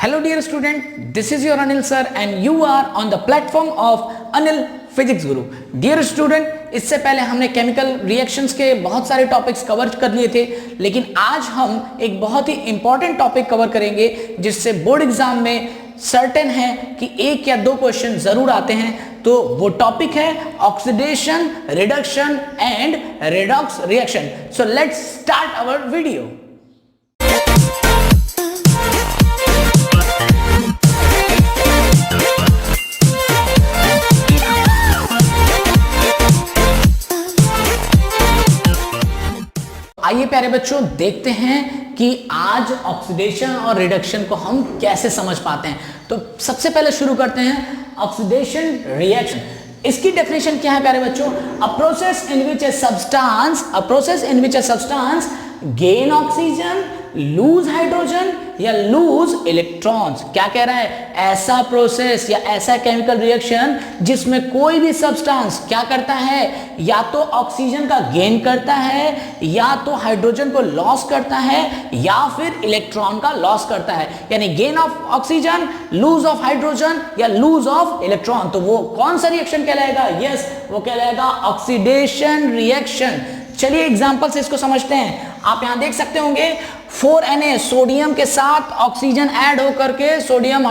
Hello dear student, this is your Anil sir and you are on the platform of Anil Physics Guru. Dear student, इससे पहले हमने chemical reactions के बहुत सारे topics cover कर लिए थे, लेकिन आज हम एक बहुत ही इंपॉर्टेंट टॉपिक कवर करेंगे जिससे बोर्ड एग्जाम में सर्टेन है कि एक या दो क्वेश्चन जरूर आते हैं। तो वो टॉपिक है oxidation, reduction and redox reaction. So let's start our video. आइए प्यारे बच्चों, देखते हैं कि आज ऑक्सीडेशन और रिडक्शन को हम कैसे समझ पाते हैं। तो सबसे पहले शुरू करते हैं ऑक्सीडेशन रिएक्शन। इसकी डेफिनेशन क्या है प्यारे बच्चों? A process in which a substance gain oxygen, lose hydrogen या लूज इलेक्ट्रॉन्स। क्या कह रहा है? ऐसा प्रोसेस या ऐसा केमिकल रिएक्शन जिसमें कोई भी सब्सटेंस क्या करता है, या तो ऑक्सीजन का गेन करता है, या तो हाइड्रोजन को लॉस करता है, या फिर इलेक्ट्रॉन का लॉस करता है। यानी gain of oxygen, lose of hydrogen या लूज ऑफ इलेक्ट्रॉन। तो वो कौन सा रिएक्शन कहलाएगा? यस, वो कहलाएगा ऑक्सीडेशन रिएक्शन। चलिए एग्जांपल से इसको समझते हैं। आप यहां देख सकते होंगे 4Na सोडियम के साथ ऑक्सीजन ऐड होकर के सोडियम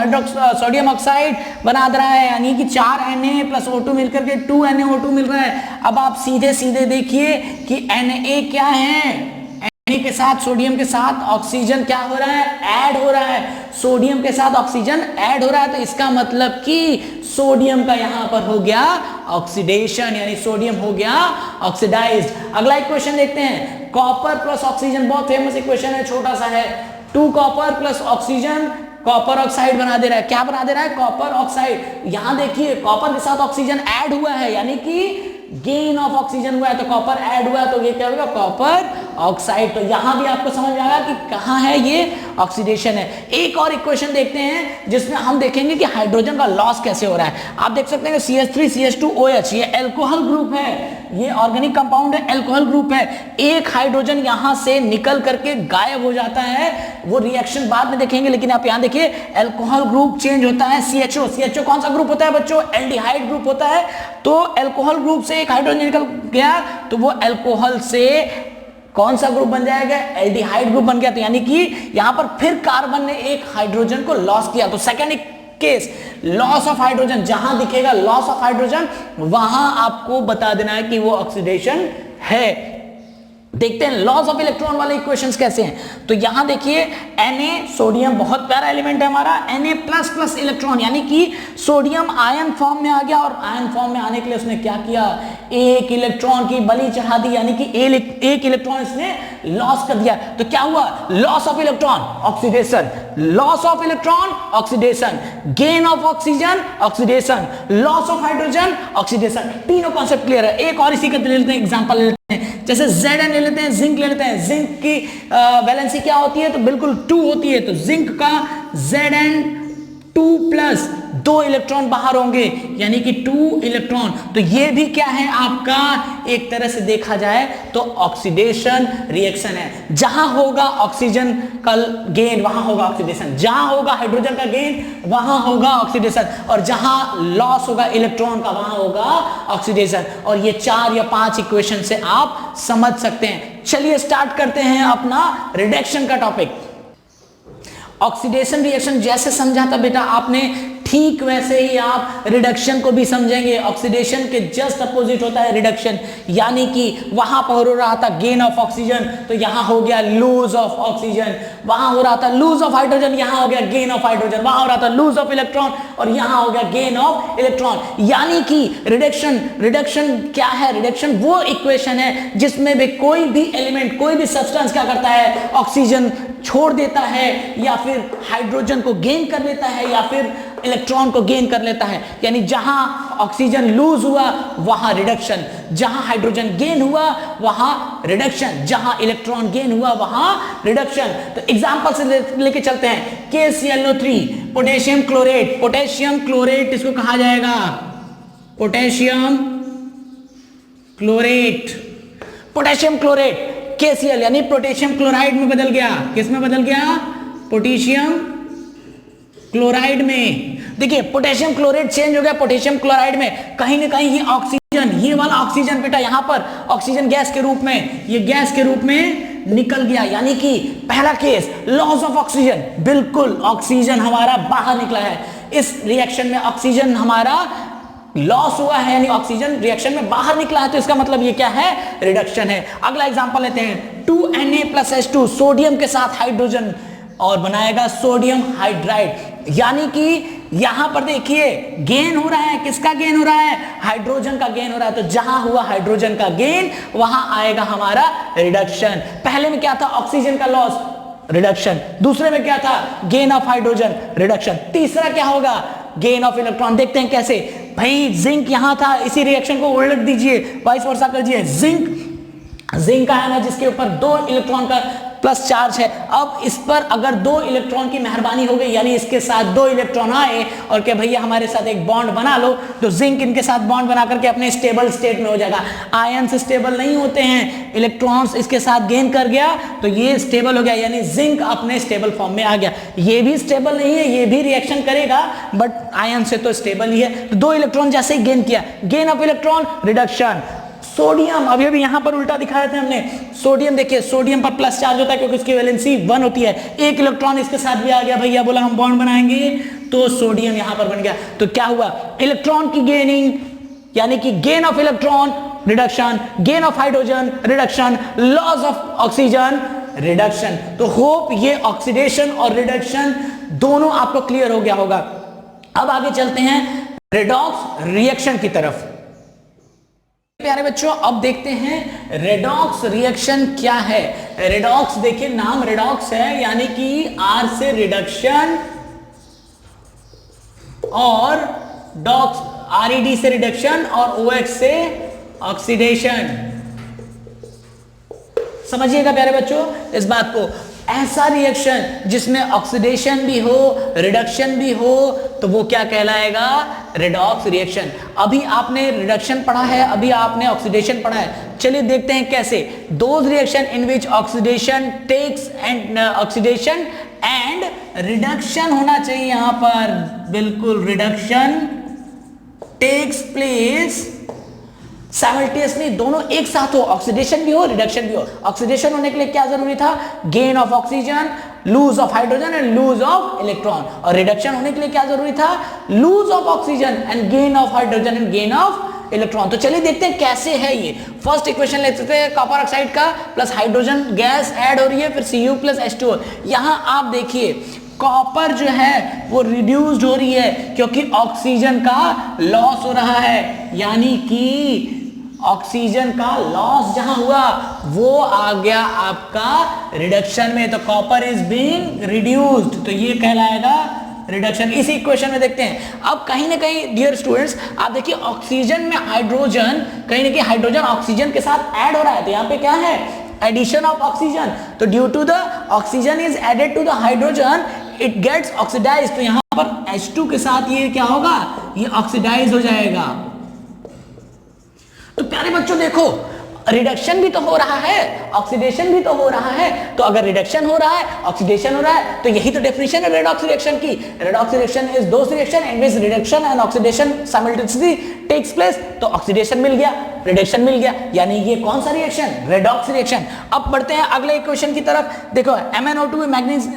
ऑक्साइड बना रहा है, यानी कि 4Na प्लस O2 मिलकर के 2NaO2 मिल रहा है। अब आप सीधे सीधे देखिए कि Na क्या है। Na के साथ सोडियम के साथ ऑक्सीजन क्या हो रहा है? ऐड हो रहा है। सोडियम के साथ ऑक्सीजन ऐड हो रहा है, तो इसका मतलब कि सोडियम का यहां पर हो गया ऑक्सीडेशन, यानी सोडियम हो गया ऑक्सीडाइज्ड। अगला एक क्वेश्चन देखते हैं। कॉपर प्लस ऑक्सीजन, बहुत फेमस इक्वेशन है, छोटा सा है। 2 copper plus oxygen copper oxide बना दे रहा है। क्या बना दे रहा है? Copper oxide. यहां देखिए कॉपर के साथ ऑक्सीजन ऐड हुआ है, यानी कि गेन ऑफ ऑक्सीजन हुआ है, तो कॉपर ऐड हुआ है, तो ये क्या होगा? Copper oxide. तो यहां भी आपको समझ में आएगा कि कहां है ये ऑक्सीडेशन है। एक और इक्वेशन देखते हैं जिसमें हम देखेंगे कि हाइड्रोजन का लॉस कैसे हो रहा है। आप देख सकते हैं CH3CH2OH, ये अल्कोहल ग्रुप है, ये ऑर्गेनिक कंपाउंड है, अल्कोहल ग्रुप है। एक हाइड्रोजन यहां से निकल करके गायब हो जाता है, वो रिएक्शन बाद में देखेंगे, लेकिन आप यहां देखिए अल्कोहल ग्रुप चेंज होता है। CHO कौन सा ग्रुप होता है बच्चों? एल्डिहाइड ग्रुप होता है। तो अल्कोहल ग्रुप से एक हाइड्रोजन निकल गया, तो वो अल्कोहल से कौन सा ग्रुप बन जाएगा? एल्डिहाइड ग्रुप बन गया। तो यानी कि यहां पर फिर कार्बन ने एक हाइड्रोजन को लॉस किया। तो second case, loss of hydrogen. जहां दिखेगा लॉस ऑफ हाइड्रोजन, वहां आपको बता देना है कि वो ऑक्सीडेशन है। देखते हैं लॉस ऑफ इलेक्ट्रॉन वाले इक्वेशंस कैसे हैं। तो यहां देखिए Na, सोडियम बहुत प्यारा एलिमेंट है हमारा, Na प्लस प्लस इलेक्ट्रॉन, यानी कि सोडियम आयन फॉर्म में आ गया, और आयन फॉर्म में आने के लिए उसने क्या किया? एक इलेक्ट्रॉन की बलि चढ़ा दी, यानी कि एक इलेक्ट्रॉन इसने लॉस कर दिया। तो क्या हुआ? Loss of electron, oxidation. Loss of electron, oxidation. Gain of oxygen, oxidation. Loss of hydrogen, oxidation. तीनों कॉन्सेप्ट क्लियर है। एक और इसी का ले लेते हैं, एग्जांपल ले लेते हैं। जैसे Zn ले लेते हैं, जिंक ले लेते हैं। जिंक की वैलेंसी क्या होती है? तो बिल्कुल 2 होती है। तो जिंक का Zn2 प्लस 2 इलेक्ट्रॉन बाहर होंगे, यानी कि 2 इलेक्ट्रॉन। तो ये भी क्या है आपका? एक तरह से देखा जाए तो ऑक्सीडेशन रिएक्शन है। जहां होगा ऑक्सीजन का गेन, वहां होगा ऑक्सीडेशन। जहां होगा हाइड्रोजन का गेन, वहां होगा ऑक्सीडेशन। और जहां लॉस होगा इलेक्ट्रॉन का, वहां होगा ऑक्सीडेशन। और ये 4 या 5 इक्वेशन से आप समझ सकते हैं। चलिए स्टार्ट करते हैं अपना रिडक्शन का टॉपिक। ऑक्सीडेशन रिएक्शन जैसे समझा था बेटा आपने, ठीक वैसे ही आप रिडक्शन को भी समझेंगे। ऑक्सीडेशन के जस्ट अपोजिट होता है रिडक्शन, यानी कि वहां पर हो रहा था गेन ऑफ ऑक्सीजन, तो यहां हो गया लूज ऑफ ऑक्सीजन। वहां हो रहा था लूज ऑफ हाइड्रोजन, यहां हो गया गेन ऑफ हाइड्रोजन। वहां हो रहा था लूज ऑफ इलेक्ट्रॉन, और यहां हो गया गेन ऑफ इलेक्ट्रॉन। यानी कि रिडक्शन क्या है? रिडक्शन वो इक्वेशन है जिसमें भी कोई भी एलिमेंट, कोई भी सब्सटेंस क्या करता है? ऑक्सीजन छोड़ देता है, या फिर हाइड्रोजन को गेन कर लेता है, या फिर इलेक्ट्रॉन को गेन कर लेता है। यानी जहां ऑक्सीजन लूज हुआ वहां रिडक्शन, जहां हाइड्रोजन गेन हुआ वहां रिडक्शन, जहां इलेक्ट्रॉन गेन हुआ वहां रिडक्शन। तो एग्जांपल से लेके चलते हैं। KClO3, potassium chlorate. Potassium chlorate इसको कहा जाएगा, potassium chlorate. Potassium chlorate KCl यानी पोटेशियम क्लोराइड में बदल गया। किस में बदल गया? पोटेशियम क्लोराइड में। देखिए पोटेशियम क्लोराइड चेंज हो गया पोटेशियम क्लोराइड में, कहीं ना कहीं ये ऑक्सीजन, ये वाला ऑक्सीजन बेटा यहां पर ऑक्सीजन गैस के रूप में, ये गैस के रूप में निकल गया, यानी कि पहला केस लॉस ऑफ ऑक्सीजन, बिल्कुल ऑक्सीजन हमारा बाहर निकला है। इस रिएक्शन में ऑक्सीजन हमारा लॉस हुआ है, यानी ऑक्सीजन रिएक्शन में बाहर निकला है, तो इसका मतलब ये क्या है, रिडक्शन है। अगला एग्जांपल लेते हैं, 2Na+H2 सोडियम के साथ हाइड्रोजन और बनाएगा सोडियम हाइड्राइड, यानी कि यहां पर देखिए गेन हो रहा है, किसका गेन हो रहा है, हाइड्रोजन का गेन हो रहा है। तो जहां हुआ हाइड्रोजन का गेन वहां आएगा हमारा रिडक्शन। पहले में क्या था, ऑक्सीजन का लॉस, रिडक्शन। दूसरे में क्या था, गेन ऑफ हाइड्रोजन, रिडक्शन। तीसरा क्या होगा, गेन ऑफ इलेक्ट्रॉन। देखते हैं कैसे, भाई जिंक यहां था, इसी रिएक्शन को उलट दीजिए, वाइस वर्सा कर दीजिए। जिंक आया ना, जिसके ऊपर 2 इलेक्ट्रॉन का प्लस चार्ज है, अब इस पर अगर 2 इलेक्ट्रॉन की मेहरबानी हो गई, यानी इसके साथ 2 इलेक्ट्रॉन आए और के भैया हमारे साथ एक बॉन्ड बना लो, तो जिंक इनके साथ बॉन्ड बना करके अपने स्टेबल स्टेट में हो जाएगा। आयन से स्टेबल नहीं होते हैं, इलेक्ट्रॉन्स इसके साथ गेन कर गया तो ये स्टेबल हो गया, यानी जिंक अपने स्टेबल फॉर्म में आ गया। ये भी स्टेबल नहीं है, ये भी रिएक्शन करेगा बट आयन से तो स्टेबल ही है। तो 2 इलेक्ट्रॉन जैसे ही गेन किया, gain of electron, reduction. Sodium, अभी यहां पर उल्टा दिखाया था हमने, सोडियम देखिए, सोडियम पर प्लस चार्ज होता है क्योंकि उसकी वैलेंसी 1 होती है, 1 इलेक्ट्रॉन इसके साथ भी आ गया, भैया बोला हम बॉन्ड बनाएंगे तो सोडियम यहां पर बन गया। तो क्या हुआ, इलेक्ट्रॉन की गेनिंग, यानी कि gain of electron, reduction, gain of hydrogen, reduction, loss of oxygen, reduction. तो होप ये ऑक्सीडेशन और रिडक्शन दोनों आपको क्लियर हो गया होगा। अब आगे चलते हैं रेडॉक्स रिएक्शन की तरफ। प्यारे बच्चों, अब देखते हैं रेडॉक्स रिएक्शन क्या है। रेडॉक्स देखिए, नाम रेडॉक्स है, यानी कि R से रिडक्शन और डॉक्स RED से रिडक्शन और OX से ऑक्सीडेशन। समझिएगा प्यारे बच्चों इस बात को, ऐसा रिएक्शन जिसमें ऑक्सीडेशन भी हो, रिडक्शन भी हो, तो वो क्या कहलाएगा, रेडॉक्स रिएक्शन। अभी आपने रिडक्शन पढ़ा है, अभी आपने ऑक्सीडेशन पढ़ा है, चलिए देखते हैं कैसे। Those reaction in which oxidation takes and oxidation and reduction होना चाहिए यहां पर, बिल्कुल रिडक्शन टेक्स प्लेस साइमल्टेनियसली, दोनों एक साथ हो, ऑक्सीडेशन भी हो, रिडक्शन भी हो। ऑक्सीडेशन होने के लिए क्या जरूरी था, gain of oxygen, lose of hydrogen and lose of electron. और रिडक्शन होने के लिए क्या जरूरी था, lose of oxygen and gain of hydrogen and gain of electron. तो चलिए देखते हैं कैसे है ये। फर्स्ट इक्वेशन लेते हैं, कॉपर ऑक्साइड का प्लस हाइड्रोजन गैस ऐड हो रही है, फिर Cu प्लस H2O। यहां आप देखिए कॉपर जो है वो रिड्यूस्ड हो रही है क्योंकि ऑक्सीजन का लॉस हो रहा है, यानी कि ऑक्सीजन का लॉस जहां हुआ वो आ गया आपका रिडक्शन में, तो कॉपर इज बीइंग रिड्यूस्ड, तो ये कहलाएगा रिडक्शन। इसी इक्वेशन में देखते हैं। अब कहीं ना कहीं डियर स्टूडेंट्स आप देखिए, ऑक्सीजन में हाइड्रोजन, कहीं ना कहीं हाइड्रोजन ऑक्सीजन के साथ ऐड हो रहा है, तो यहाँ पे क्या है, एडिशन ऑफ ऑक्सीजन। तो due to the oxygen is added to the hydrogen, it gets oxidized, तो यहां पर H2 के साथ ये क्या होगा, ये ऑक्सीडाइज हो जाएगा। तो प्यारे बच्चों देखो, रिडक्शन भी तो हो रहा है, ऑक्सीडेशन भी तो हो रहा है, तो अगर रिडक्शन हो रहा है, ऑक्सीडेशन हो रहा है, तो यही तो डेफिनेशन है रेडॉक्स रिएक्शन की। Redox reaction is those reaction in which reduction and oxidation simultaneously takes place. तो ऑक्सीडेशन मिल गया, रिडक्शन मिल गया, यानी ये कौन सा रिएक्शन, रेडॉक्स रिएक्शन। अब बढ़ते हैं अगले इक्वेशन की तरफ। देखो MnO2 manganese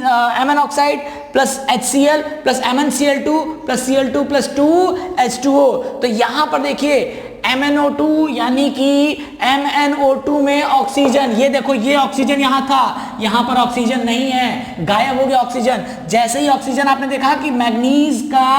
Mn oxide plus HCl plus MnCl2 plus Cl2 plus 2H2O। तो यहां पर देखिए MnO2 यानी कि MnO2 में ऑक्सीजन, ये देखो ये ऑक्सीजन यहां था, यहां पर ऑक्सीजन नहीं है, गायब हो गया ऑक्सीजन। जैसे ही ऑक्सीजन आपने देखा कि मैग्नीज का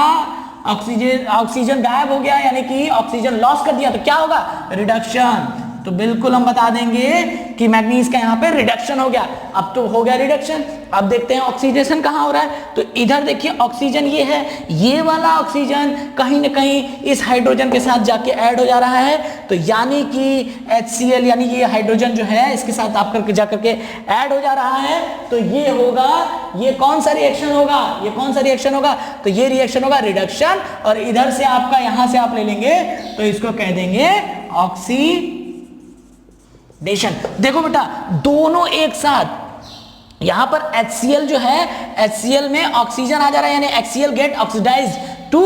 ऑक्सीजन गायब हो गया, यानी कि ऑक्सीजन लॉस कर दिया, तो क्या होगा, रिडक्शन। तो बिल्कुल हम बता देंगे कि मैग्नीज का यहां पे रिडक्शन हो गया। अब तो हो गया रिडक्शन। अब देखते हैं ऑक्सीडेशन कहां हो रहा है। तो इधर देखिए ऑक्सीजन ये है, ये वाला ऑक्सीजन कहीं ना कहीं इस हाइड्रोजन के साथ जाके ऐड हो जा रहा है, तो यानी कि HCl यानी ये हाइड्रोजन जो है इसके साथ आप करके जाकर के ऐड हो जा रहा है, तो ये होगा, ये कौन सा रिएक्शन होगा, ये कौन सा रिएक्शन होगा, तो ये रिएक्शन होगा रिडक्शन। और इधर से आपका यहां से आप ले लेंगे तो इसको कह देंगे ऑक्सीडेशन। देखो बेटा दोनों एक साथ, यहां पर HCl जो है, HCl में ऑक्सीजन आ जा रहा है, यानी HCl gate oxidise to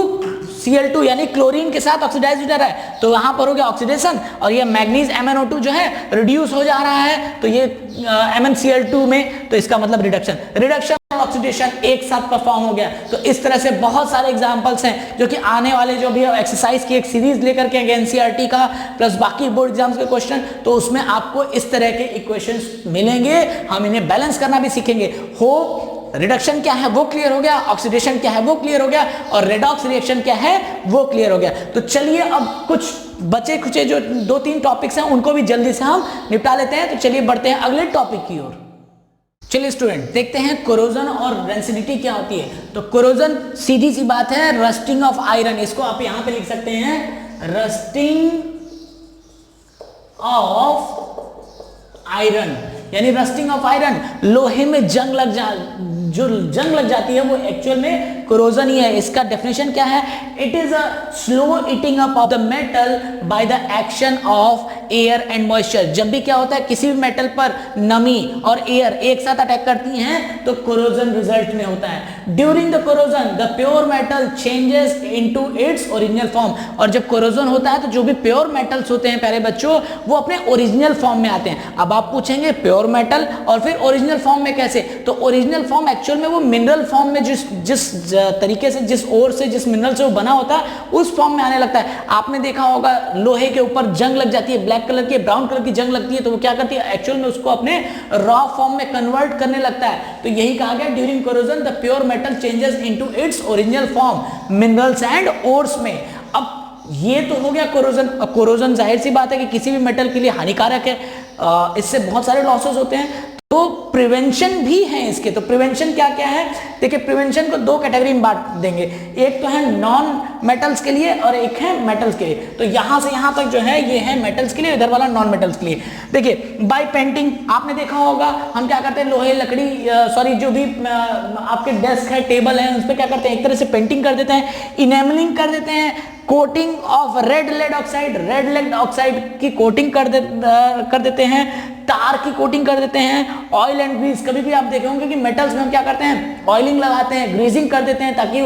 Cl2, यानी क्लोरीन के साथ ऑक्सीडाइज हो जा रहा है, तो यहां पर हो गया ऑक्सीडेशन, और ये मैग्नीज MnO2 जो है रिड्यूस हो जा रहा है, तो ये MnCl2 में, तो इसका मतलब रिडक्शन, रिडक्शन और ऑक्सीडेशन एक साथ परफॉर्म हो गया। तो इस तरह से बहुत सारे एग्जांपल्स हैं जो कि आने वाले जो भी एक्सरसाइज की एक सीरीज लेकर के NCERT का प्लस बाकी बोर्ड एग्जाम्स के क्वेश्चन, तो उसमें आपको इस तरह के इक्वेशंस मिलेंगे, हम इन्हें बैलेंस करना भी सीखेंगे। होप रिडक्शन क्या है वो क्लियर हो गया, ऑक्सीडेशन क्या है वो क्लियर हो गया, और रेडॉक्स रिएक्शन क्या है वो क्लियर हो गया। तो चलिए अब कुछ बचे खुचे जो 2-3 टॉपिक्स हैं उनको भी जल्दी से हम निपटा लेते हैं। तो चलिए बढ़ते हैं अगले टॉपिक की ओर। चलिए स्टूडेंट देखते हैं कोरोजन और रेंसिडिटी क्या होती है। तो कोरोजन सीधी सी बात है रस्टिंग ऑफ आयरन, इसको आप यहां पे लिख सकते हैं रस्टिंग ऑफ आयरन, यानी रस्टिंग ऑफ आयरन, लोहे में जंग लग जाती है वो एक्चुअल में कोरोजन ही है। इसका डेफिनेशन क्या है? It is a slow eating up of the metal by the action of air and moisture. जब भी क्या होता है किसी भी मेटल पर नमी और एयर एक साथ अटैक करती हैं तो कोरोजन रिजल्ट में होता है। During the corrosion the pure metal changes into its original form, और जब कोरोजन होता है तो जो भी प्योर मेटल्स होते हैं प्यारे बच्चों वो अपने ओरिजिनल फॉर्म में आते हैं। अब आप पूछेंगे प्योर मेटल और फिर ओरिजिनल फॉर्म में कैसे? तो ओरिजिनल फॉर्म एक्चुअल में वो मिनरल फॉर्म में जिस तरीके से, जिस ओर से, जिस मिनरल से वो बना होता है उस फॉर्म में आने लगता है। आपने देखा होगा लोहे के ऊपर जंग लग जाती है, ब्लैक कलर की, ब्राउन कलर की जंग लगती है, तो वो क्या करती है एक्चुअल में उसको अपने रॉ फॉर्म में कन्वर्ट करने लगता है। तो यही कहा गया during corrosion the pure metal changes into its original form minerals and ores में। अब ये तो हो गया कोरोजन। कोरोजन जाहिर सी बात है कि किसी भी मेटल के लिए हानिकारक है, इससे बहुत सारे लॉसेस होते हैं। तो प्रिवेंशन भी है इसके। तो प्रिवेंशन क्या क्या है? देखिए प्रिवेंशन को 2 कैटेगरी में बांट देंगे, एक तो है नॉन मेटल्स के लिए और एक है मेटल्स के लिए। तो यहां से यहां तक जो है ये है मेटल्स के लिए, इधर वाला नॉन मेटल्स के लिए। देखिए बाय पेंटिंग, आपने देखा होगा हम क्या करते हैं लोहे लकड़ी सॉरी जो भी आपके डेस्क है टेबल है उस पर क्या करते हैं एक तरह से पेंटिंग कर देते हैं, इनेमलिंग कर देते हैं, coating of red lead oxide की कोटिंग कर देते हैं, तार की कोटिंग कर देते हैं, ऑयल एंड ग्रीस। कभी भी आप देखे होंगे कि मेटल्स में हम क्या करते हैं ऑयलिंग लगाते हैं, ग्रीजिंग कर देते हैं ताकि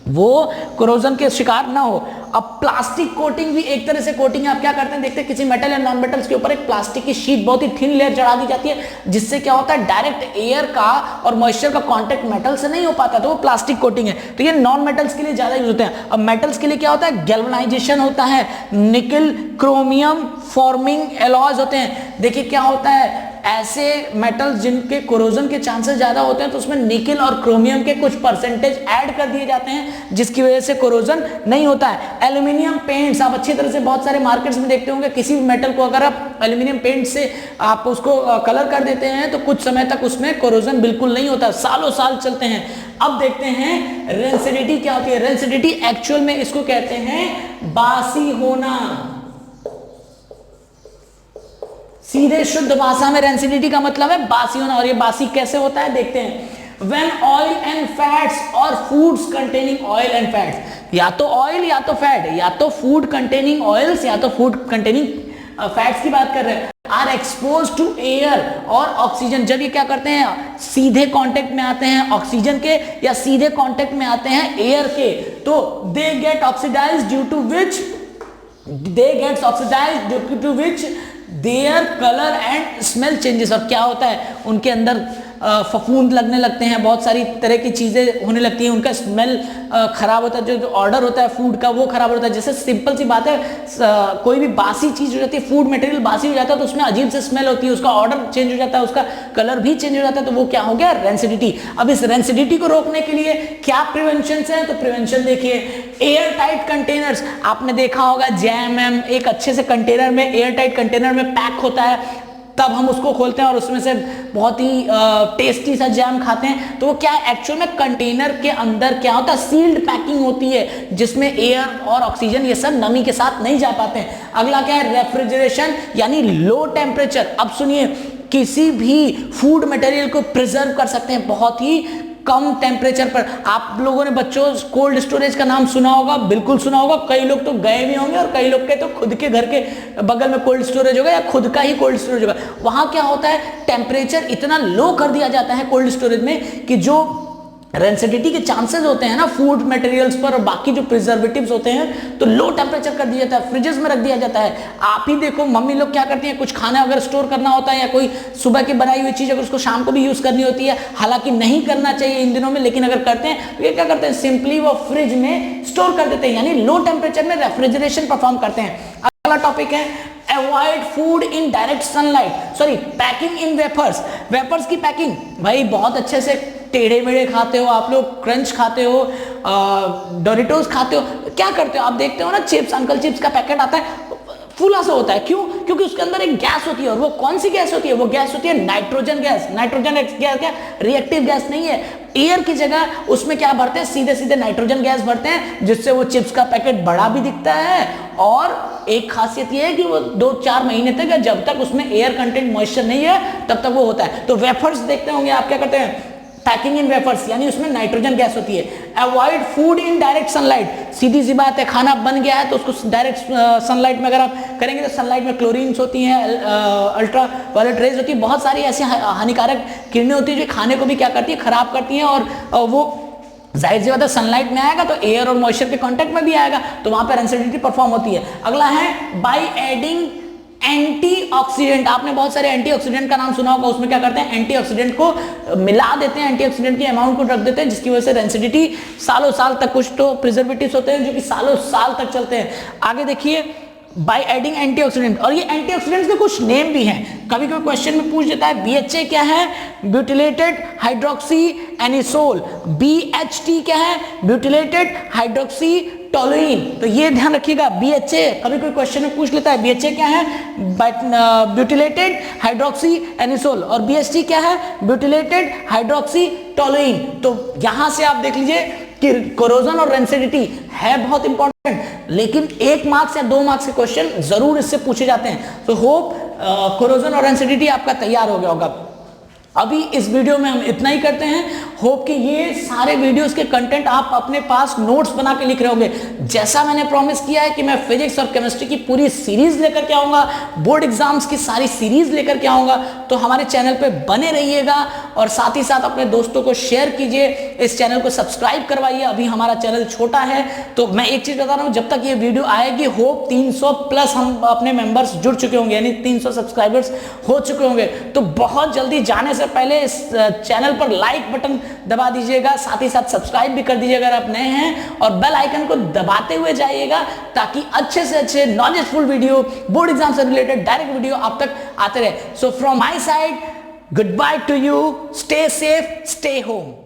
वो कोरोजन के शिकार ना हो। अब प्लास्टिक कोटिंग भी एक तरह से कोटिंग है। आप क्या करते हैं देखते हैं किसी मेटल या नॉन मेटल्स के ऊपर एक प्लास्टिक की शीट बहुत ही थिन लेयर चढ़ा दी जाती है, जिससे क्या होता है डायरेक्ट एयर का और मॉइस्चर का कांटेक्ट मेटल से नहीं हो पाता, तो वो प्लास्टिक कोटिंग है। तो ये नॉन मेटल्स के लिए ज्यादा यूज होते हैं। अब मेटल्स के लिए क्या होता है गैल्वेनाइजेशन होता है, निकल क्रोमियम फॉर्मिंग एलॉयज होते हैं। देखिए क्या होता है ऐसे मेटल्स जिनके कोरोजन के चांसेस ज्यादा होते हैं तो उसमें निकल और क्रोमियम के कुछ परसेंटेज ऐड कर दिए जाते हैं जिसकी वजह से कोरोजन नहीं होता है। एल्यूमिनियम पेंट्स आप अच्छी तरह से बहुत सारे मार्केट्स में देखते होंगे, किसी भी मेटल को अगर आप एल्यूमिनियम पेंट से आप उसको कलर कर देते हैं तो कुछ समय तक उसमें कोरोजन बिल्कुल नहीं होता, सालों साल चलते हैं। अब देखते हैं रेंसिडिटी क्या होती है। रेंसिडिटी एक्चुअल में इसको कहते हैं बासी होना। सीधे शुद्ध भाषा में रेंसिडिटी का मतलब है बासी होना। और ये बासी कैसे होता है देखते हैं। When oil and fats or foods containing oil and fats, या तो ऑयल या तो फैट, या तो फूड कंटेनिंग ऑयल्स या तो फूड कंटेनिंग फैट्स की बात कर रहे हैं, आर एक्सपोज टू एयर और ऑक्सीजन। जब ये क्या करते हैं सीधे कांटेक्ट में आते हैं ऑक्सीजन के या सीधे कांटेक्ट में आते हैं एयर के, तो they get oxidized due to which their colour and smell changes. और क्या होता है उनके अंदर फफूंद लगने लगते हैं, बहुत सारी तरह की चीजें होने लगती हैं, उनका स्मेल खराब होता है, जो ऑर्डर होता है फूड का वो खराब होता है। जैसे सिंपल सी बात है कोई भी बासी चीज हो जाती है, फूड मटेरियल बासी हो जाता है तो उसमें अजीब से स्मेल होती है, उसका ऑर्डर चेंज हो जाता है, उसका कलर भी चेंज हो जाता है, तो वो क्या हो गया रेंसिडिटी। अब इस रेंसिडिटी को रोकने के लिए क्या प्रिवेंशन है? तो प्रिवेंशन देखिए एयर टाइट कंटेनर्स। आपने देखा होगा जैम एक अच्छे से कंटेनर में एयर टाइट कंटेनर में पैक होता है, तब हम उसको खोलते हैं और उसमें से बहुत ही टेस्टी सा जैम खाते हैं। तो वो क्या है एक्चुअल में कंटेनर के अंदर क्या होता है सील्ड पैकिंग होती है जिसमें एयर और ऑक्सीजन ये सब नमी के साथ नहीं जा पाते हैं। अगला क्या है रेफ्रिजरेशन यानी लो टेम्परेचर। अब सुनिए किसी भी फूड मटेरियल को प्रिजर्व कर सकते हैं बहुत ही कम टेम्परेचर पर। आप लोगों ने बच्चों कोल्ड स्टोरेज का नाम सुना होगा, बिल्कुल सुना होगा, कई लोग तो गए भी होंगे और कई लोग के तो खुद के घर के बगल में कोल्ड स्टोरेज होगा या खुद का ही कोल्ड स्टोरेज होगा। वहां क्या होता है, टेम्परेचर इतना लो कर दिया जाता है कोल्ड स्टोरेज में कि जो रेंसिडिटी के चांसेस होते हैं ना फूड मटेरियल्स पर और बाकी जो प्रिजर्वेटिव्स होते हैं तो लो टेम्परेचर कर दिया जाता है, फ्रिजेस में रख दिया जाता है। आप ही देखो मम्मी लोग क्या करती हैं, कुछ खाना अगर स्टोर करना होता है या कोई सुबह की बनाई हुई चीज अगर उसको शाम को भी यूज करनी होती है, हालांकि नहीं करना चाहिए इन दिनों में, लेकिन अगर करते हैं तो ये क्या करते हैं, सिंपली वो फ्रिज में स्टोर कर देते हैं, यानी लो टेम्परेचर में रेफ्रिजरेशन परफॉर्म करते हैं। अगला टॉपिक है avoid food in direct sunlight, sorry packing in wafers. Wafers की पैकिंग, भाई बहुत अच्छे से टेढ़े मेढ़े खाते हो आप लोग, क्रंच खाते हो, डोरिटोस खाते हो, क्या करते हो आप देखते हो ना, चिप्स, अंकल चिप्स का पैकेट आता है फूला सा होता है, क्यों? क्योंकि उसके अंदर एक गैस होती है और वो कौन सी गैस होती है, वो गैस होती है नाइट्रोजन गैस। नाइट्रोजन गैस क्या रिएक्टिव गैस नहीं है, एयर की जगह उसमें क्या भरते हैं, सीधे सीधे नाइट्रोजन गैस भरते हैं, जिससे वो चिप्स का पैकेट बड़ा भी दिखता है और एक खासियत ये है कि वो 2-4 महीने तक या जब तक उसमें एयर कंटेंट मॉइस्चर नहीं है तब तक वो होता है। तो वेफर्स देखते होंगे आप, क्या करते हैं, पैकिंग इन वेफर्स, यानी उसमें नाइट्रोजन गैस होती है। Avoid food in direct sunlight, सीधी सी बात है, खाना बन गया है तो उसको डायरेक्ट सनलाइट में अगर आप करेंगे तो सनलाइट में क्लोरीन्स होती हैं, अल्ट्रा वायलेट रेज होती है, बहुत सारी ऐसी हानिकारक किरणें होती है जो खाने को भी क्या करती है, खराब करती हैं और वो जाहिर सी बात है सनलाइट में आएगा तो एयर और मॉइस्चर के कांटेक्ट में भी आएगा, तो वहां पर रेंसिडिटी परफॉर्म होती है। अगला है बाय एडिंग एंटीऑक्सीडेंट। आपने बहुत सारे एंटीऑक्सीडेंट का नाम सुना होगा, उसमें क्या करते हैं, एंटीऑक्सीडेंट को मिला देते हैं, एंटीऑक्सीडेंट की अमाउंट को रख देते हैं, जिसकी वजह से रेंसिडिटी सालों साल तक, कुछ तो प्रिजर्वेटिव्स होते हैं जो कि सालों साल तक चलते हैं। आगे देखिए बाय एडिंग एंटीऑक्सीडेंट, और ये एंटीऑक्सीडेंट्स के कुछ नेम भी हैं, कभी कभी क्वेश्चन में पूछ देता है। BHA क्या है, ब्यूटिलेटेड हाइड्रोक्सी एनिसोल। BHT क्या है, ब्यूटिलेटेड हाइड्रोक्सी टोलुइन, तो ये ध्यान रखिएगा। BHA कभी कोई क्वेश्चन में पूछ लेता है, BHA क्या है, ब्यूटिलेटेड हाइड्रोक्सी एनिसोल, और BHT क्या है, ब्यूटिलेटेड हाइड्रोक्सी टोलुइन। तो यहां से आप देख लीजिए कि कोरोजन और रेंसिडिटी है बहुत इंपॉर्टेंट, लेकिन 1 मार्क्स या 2 मार्क्स के क्वेश्चन जरूर इससे पूछे जाते हैं। तो होप कोरोजन और रेंसिडिटी आपका तैयार हो गया होगा। अभी इस वीडियो में हम इतना ही करते हैं। होप कि ये सारे वीडियोस के कंटेंट आप अपने पास नोट्स बना के लिख रहे होंगे। जैसा मैंने प्रॉमिस किया है कि मैं फिजिक्स और केमिस्ट्री की पूरी सीरीज लेकर के आऊंगा, बोर्ड एग्जाम्स की सारी सीरीज लेकर के आऊंगा, तो हमारे चैनल पे बने रहिएगा और साथ ही साथ अपने दोस्तों को शेयर कीजिए, इस चैनल को सब्सक्राइब करवाइए। अभी हमारा चैनल छोटा है, तो मैं एक चीज बता रहा हूँ, जब तक ये वीडियो आएगी होप 300 प्लस हम अपने मेंबर्स जुड़ चुके होंगे, यानी 300 सब्सक्राइबर्स हो चुके होंगे। तो बहुत जल्दी जाने से पहले इस चैनल पर लाइक बटन दबा दीजिएगा, साथ ही साथ सब्सक्राइब भी कर दीजिएगा अगर आप नए हैं, और बेल आइकन को दबाते हुए जाइएगा ताकि अच्छे से अच्छे नॉलेजफुल वीडियो, बोर्ड एग्जाम से रिलेटेड डायरेक्ट वीडियो आप तक आते रहे। So from my side, good by two you, stay safe, stay home.